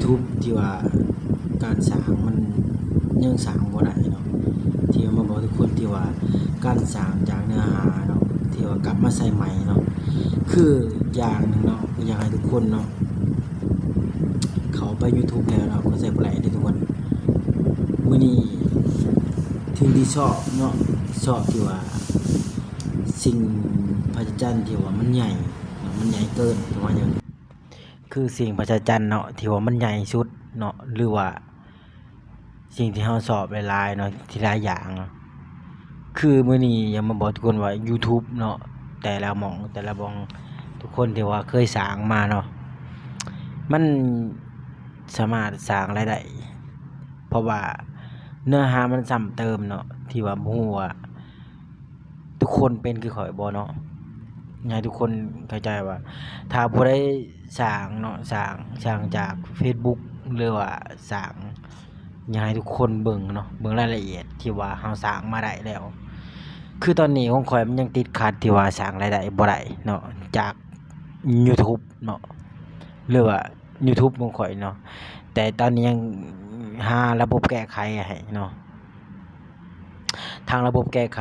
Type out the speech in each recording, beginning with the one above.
YouTube ที่ว่าการสร้างมันยังสร้างบ่ได้เนาะที่มาบอกทุกคนที่ว่าการสร้างจากเนื้อหาเนาะที่ว่ากลับมาใส่ใหม่เนาะคืออย่างหนึงเนาะอยากให้ทุกคนเนาะเขาไป YouTube แล้วเนาะก็ใส่บ่ได้เด้อทุกคนมื้อนี้ถึงที่ชอบเนาะชอบที่ว่าสิ่งพระจันทร์ที่ว่ามันใหญ่เนาะมันใหญ่เกินที่ว่าหยังคือสิ่งพระจันทร์เนาะที่ว่ามันใหญ่สุดเนาะหรือว่าสิ่งที่เราชอบหลายๆเนาะที่หลายอย่างเนาะคือมื้อนี้อยากมาบอกทุกคนว่า YouTube เนาะแต่ละหม้องแต่ละบ่องทุกคนที่ว่าเคยสร้างมาเนาะมันสามารถสร้างรายได้เพราะว่าเนื้อหามันซ้ำเติมเนาะที่ว่าบ่ฮู้ว่าทุกคนเป็นคือข้อยบ่เนาะอยากให้ทุกคนเข้าใจว่าถ้าผู้ใดสร้างเนาะสร้างจาก Facebook หรือว่าสร้างอยากให้ทุกคนเบิ่งเนาะเบิ่งรายละเอียดที่ว่าเราสร้างมาได้แล้วคือตอนนี้ของข้อยมันยังติดขัดที่ว่าสร้างรายได้บ่ได้เนาะจาก YouTube เนาะหรือว่า YouTube ของข้อยเนาะแต่ตอนนี้ยังหาระบบแก้ไขให้เนาะทางระบบแก้ไข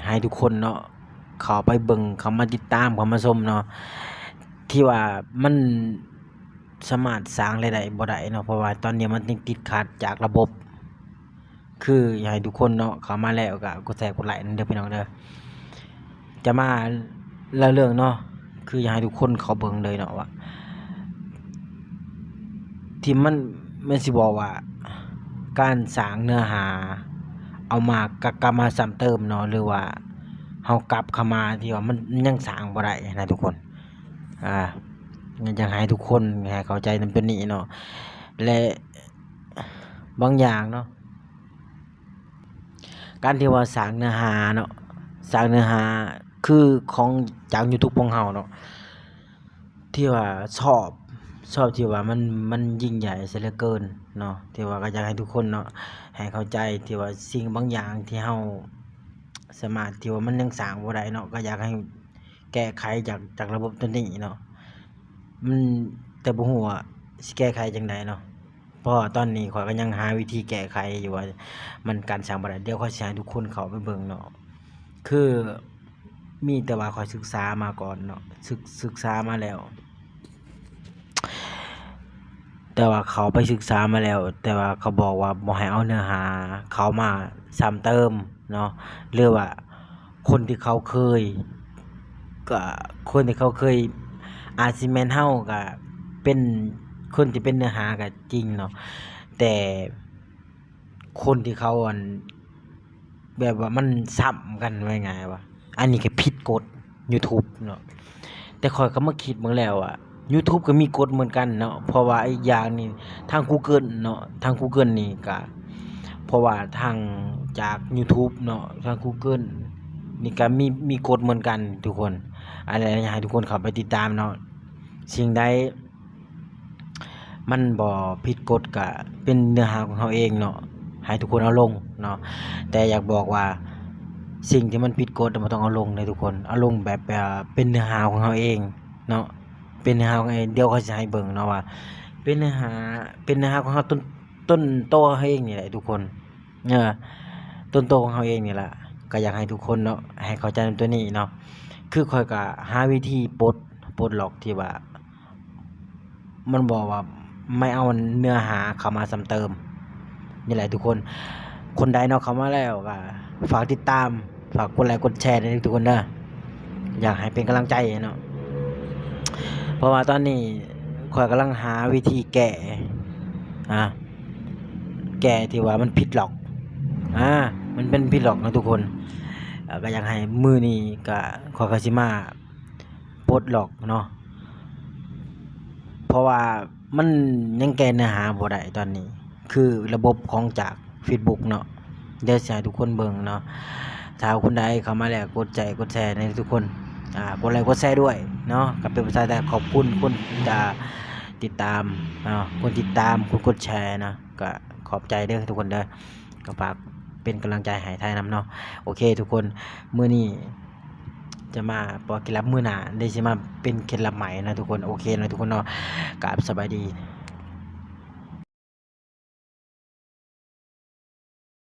ให้ทุกคนเนาะเข้าไปเบิ่งเข้ามาติดตามเข้ามาชมเนาะที่ว่ามันสามารถสร้างรายได้บ่ได้เนาะเพราะว่าตอนนี้มันยังติดขัดจากระบบคืออยากให้ทุกคนเนาะเข้ามาแล้วก็กดแชร์กดไลค์เด้อพี่น้องเด้อจะมาละเรื่องเนาะคืออยากให้ทุกคนเข้าเบิ่งเลยเนาะว่าที่มันสิบอกว่าการสร้างเนื้อหาเอามากลับมาซ้ำเติมเนาะหรือว่าเฮากลับเข้ามาที่ว่ามันยังสร้างบ่ได้นะทุกคนอยากให้ทุกคนให้เข้าใจนำตัวนี้เนาะและบางอย่างเนาะการที่ว่าสร้างเนื้อหาเนาะสร้างเนื้อหาคือของจาก YouTube ของเฮาเนาะที่ว่าชอบที่ว่ามันยิ่งใหญ่เสียเหลือเกินเนาะที่ว่าก็อยากให้ทุกคนเนาะให้เข้าใจที่ว่าสิ่งบางอย่างที่เฮาสามารถที่ว่ามันยังสร้างบ่ได้เนาะก็อยากให้แก้ไขจากระบบตัวนี้เนาะมันแต่บ่ฮู้ว่าสิแก้ไขจั่งใดเนาะเพราะว่าตอนนี้ข้อยก็ยังหาวิธีแก้ไขอยู่ว่ามันการสร้างบ่ได้เดี๋ยวข้อยสิให้ทุกคนเข้าไปเบิ่งเนาะคือมีแต่ว่าข้อยศึกษามาก่อนเนาะศึกษามาแล้วแต่ว่าเขาไปศึกษามาแล้วแต่ว่าเขาบอกว่าบ่ให้เอาเนื้อหาเข้ามาซ้ำเติมเนาะหรือว่าคนที่เขาเคยก็คนที่เขาเคยอาจสิแม่นเฮาก็เป็นคนที่เป็นเนื้อหาก็จริงเนาะแต่คนที่เขาแบบว่ามันซ้ำกันว่าง่ายว่าอันนี้ก็ผิดกฎ YouTube เนาะแต่ข้อยก็มาคิดเบิ่งแล้วอะ YouTube ก็มีกฎเหมือนกันเนาะเพราะว่าอีกอย่างนี่ทาง Google เนาะทาง Google นี่ก็เพราะว่าทางจาก YouTube เนาะทาง Google นี่ก็มีกฎเหมือนกันทุกคนอะไรอยากให้ทุกคนเข้าไปติดตามเนาะสิ่งใดมันบ่ผิดกฎก็เป็นเนื้อหาของเราเองเนาะให้ทุกคนเอาลงเนาะแต่อยากบอกว่าสิ่งที่มันผิดกฎบ่ต้องเอาลงเลยทุกคนเอาลงแบบเป็นเนื้อหาของเราเองเนาะเป็นเนื้อหาของเราเองเดี๋ยวข้อยสิให้เบิ่งเนาะว่าเป็นเนื้อหาของเราต้นโตของเราเองนี่แหละทุกคนต้นโตของเราเองนี่แหละก็อยากให้ทุกคนเนาะให้เข้าใจในตัวนี้เนาะคือข้อยก็หาวิธีปลดล็อกที่ว่ามันบอกว่าไม่เอาเนื้อหาเข้ามาซ้ำเติมนี่แหละทุกคนคนใดเนาะเข้ามาแล้วก็ฝากติดตามฝากกดไลค์กดแชร์ด้วยทุกคนเด้ออยากให้เป็นกำลังใจเนาะเพราะว่าตอนนี้ข้อยกำลังหาวิธีแก้แก้ที่ว่ามันผิดหรอกมันเป็นผิดหรอกนะทุกคนก็อยากให้มื้อนี้ก็ข้อยก็สิมาปลดล็อกเนาะเพราะว่ามันยังแก้เนื้อหาบ่ได้ตอนนี้คือระบบของจาก Facebook เนาะเดี๋ยวสิให้ทุกคนเบิ่งเนาะถ้าคนใดเข้ามาแล้วกดใจกดแชร์ให้ทุกคนกดไลค์กดแชร์ด้วยเนาะก็เป็นภาษาไทยขอบคุณคนติดตามคนติดตามคนกดแชร์นะก็ขอบใจเด้อทุกคนเด้อก็ฝากเป็นกำลังใจให้ไทยนำเนาะโอเคทุกคนมื้อนี้จะมาบอกเคล็ดลับมื้อหน้าได้สิมาเป็นเคล็ดลับใหม่นะทุกคนโอเคนะทุกคนเนาะกราบสบายดี